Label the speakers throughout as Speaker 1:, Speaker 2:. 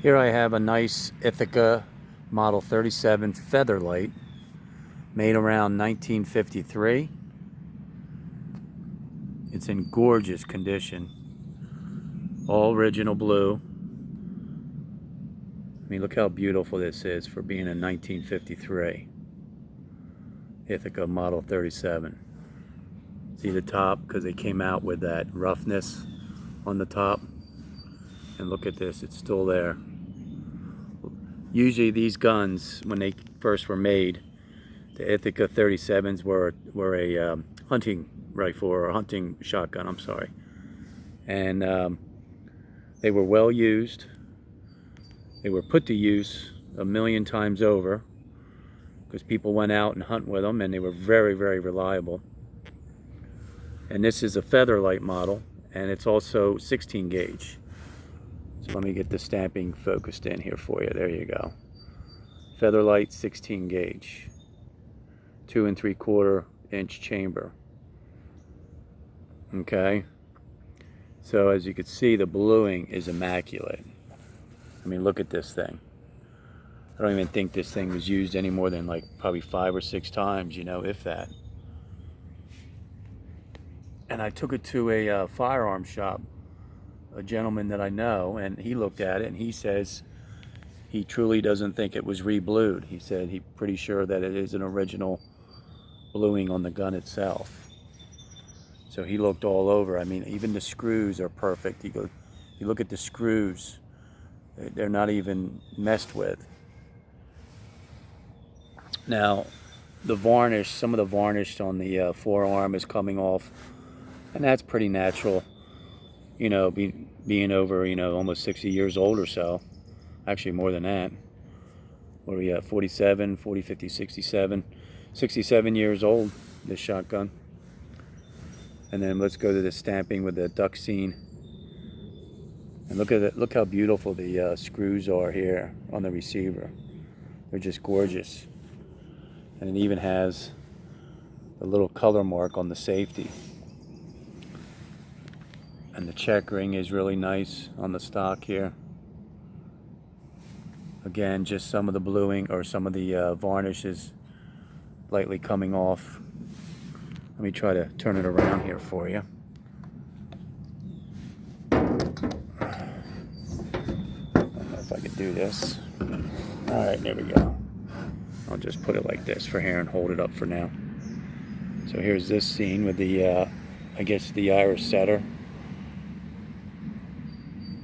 Speaker 1: Here I have a nice Ithaca Model 37 Featherlight made around 1953. It's in gorgeous condition. All original blue. I mean, look how beautiful this is for being a 1953 Ithaca Model 37. See the top, because they came out with that roughness on the top. And look at this, it's still there. Usually these guns, when they first were made, the Ithaca 37s were a hunting rifle, or a hunting shotgun, I'm sorry. And they were well used. They were put to use a million times over because people went out and hunt with them, and they were very, very reliable. And this is a Featherlight model, and it's also 16 gauge. So let me get the stamping focused in here for you. There you go. Featherlight 16 gauge. 2 3/4 inch chamber. Okay. So as you can see, the bluing is immaculate. I mean, look at this thing. I don't even think this thing was used any more than like probably 5 or 6 times, you know, if that. And I took it to a firearm shop, a gentleman that I know, and he looked at it and he says he truly doesn't think it was re-blued. He said he's pretty sure that it is an original bluing on the gun itself. So he looked all over. I mean, even the screws are perfect. He goes, you look at the screws, they're not even messed with. Now, the varnish, some of the varnish on the forearm is coming off, and that's pretty natural, you know, being over, you know, almost 60 years old or so. Actually, more than that. What are we at? 47, 40, 50, 67. 67 years old, this shotgun. And then let's go to the stamping with the duck scene. And look at it. Look how beautiful the screws are here on the receiver. They're just gorgeous. And it even has a little color mark on the safety. And the checkering is really nice on the stock here. Again, just some of the bluing, or some of the varnish is lightly coming off. Let me try to turn it around here for you. I don't know if I can do this. Alright, there we go. I'll just put it like this for here and hold it up for now. So here's this scene with the, I guess the Irish setter.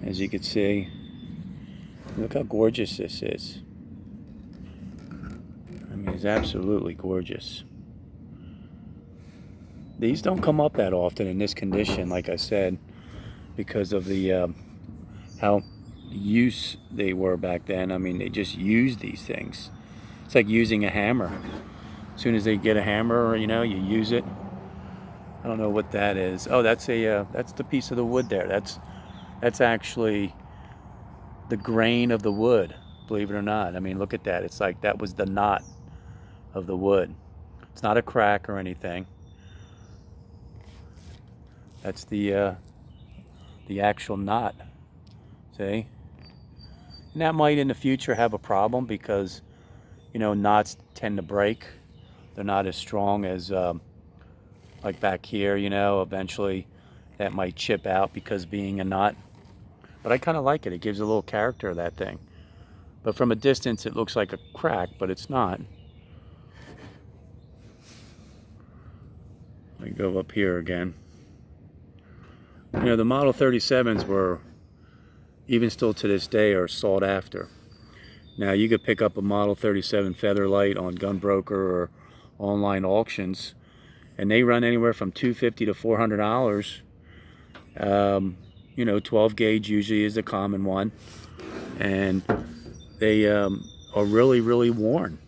Speaker 1: As you can see, look how gorgeous this is. I mean, it's absolutely gorgeous. These don't come up that often in this condition, like I said, because of the how use they were back then. I mean, they just used these things. It's like using a hammer. As soon as they get a hammer, you know, you use it. I don't know what that is. Oh, that's the piece of the wood there. That's actually the grain of the wood, believe it or not. I mean, look at that. It's like that was the knot of the wood. It's not a crack or anything. That's the actual knot. See? And that might in the future have a problem because, you know, knots tend to break. They're not as strong as like back here, you know. Eventually that might chip out because being a knot. But I kind of like it. It gives a little character of that thing. But from a distance it looks like a crack, but it's not. Let me go up here again. You know, the Model 37s were, even still to this day, are sought after. Now, you could pick up a Model 37 Featherlight on Gunbroker or online auctions, and they run anywhere from $250 to $400. You know, 12 gauge usually is the common one, and they are really, really worn.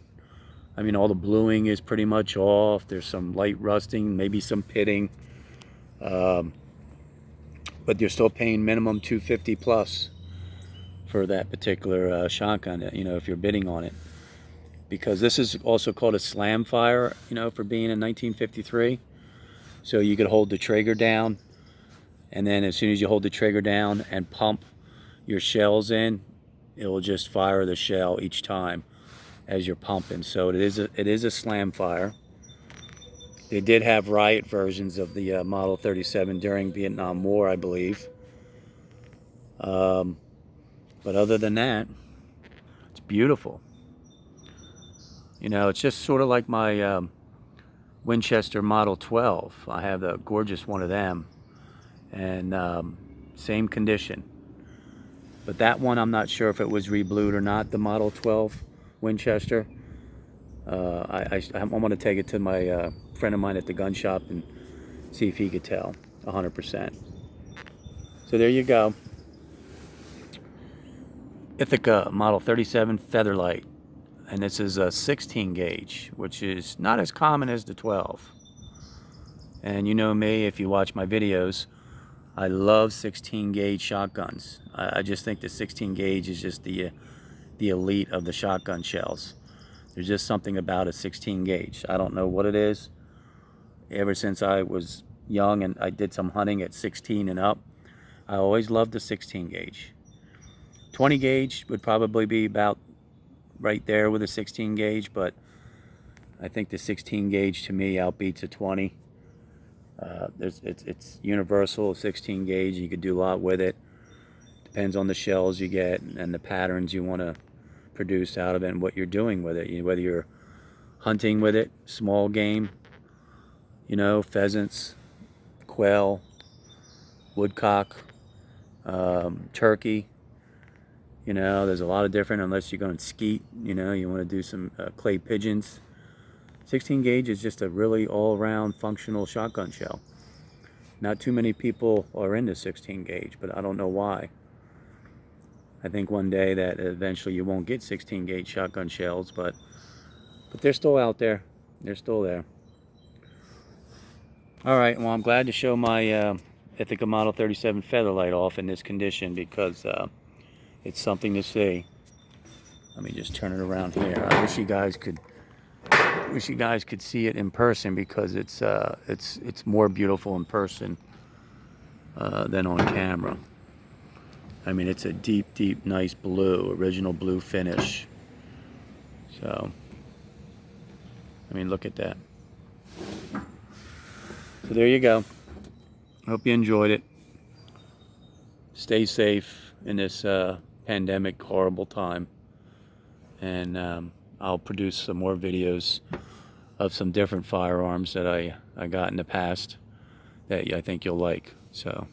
Speaker 1: I mean, all the bluing is pretty much off. There's some light rusting, maybe some pitting. But you're still paying minimum $250 plus for that particular shotgun, you know, if you're bidding on it. Because this is also called a slam fire, you know, for being in 1953. So you could hold the trigger down, and then as soon as you hold the trigger down and pump your shells in, it will just fire the shell each time as you're pumping. So it is a slam fire. They did have riot versions of the Model 37 during Vietnam War, I believe. But other than that, it's beautiful. You know, it's just sort of like my Winchester Model 12. I have the gorgeous one of them, and same condition. But that one, I'm not sure if it was reblued or not, the Model 12 Winchester. I'm going to take it to my friend of mine at the gun shop and see if he could tell 100%. So there you go. Ithaca Model 37 Featherlight. And this is a 16 gauge, which is not as common as the 12. And you know me, if you watch my videos, I love 16 gauge shotguns. I just think the 16 gauge is just the elite of the shotgun shells. There's just something about a 16 gauge. I don't know what it is. Ever since I was young and I did some hunting at 16 and up, I always loved the 16 gauge. 20 gauge would probably be about right there with a 16 gauge, but I think the 16 gauge to me outbeats a 20. It's universal, 16 gauge. You could do a lot with it. Depends on the shells you get and the patterns you want to produce out of it and what you're doing with it. Whether you're hunting with it, small game, you know, pheasants, quail, woodcock, turkey. You know, there's a lot of different, unless you're going to skeet, you know, you want to do some clay pigeons. 16 gauge is just a really all-around functional shotgun shell. Not too many people are into 16 gauge, but I don't know why. I think one day that eventually you won't get 16 gauge shotgun shells, but they're still out there. They're still there. All right, well, I'm glad to show my Ithaca Model 37 Featherlight off in this condition, because it's something to see. Let me just turn it around here. I wish you guys could see it in person, because it's more beautiful in person than on camera. I mean, it's a deep, nice blue, original blue finish. So, I mean, look at that. So there you go. Hope you enjoyed it. Stay safe in this pandemic, horrible time. And I'll produce some more videos of some different firearms that I got in the past that I think you'll like. So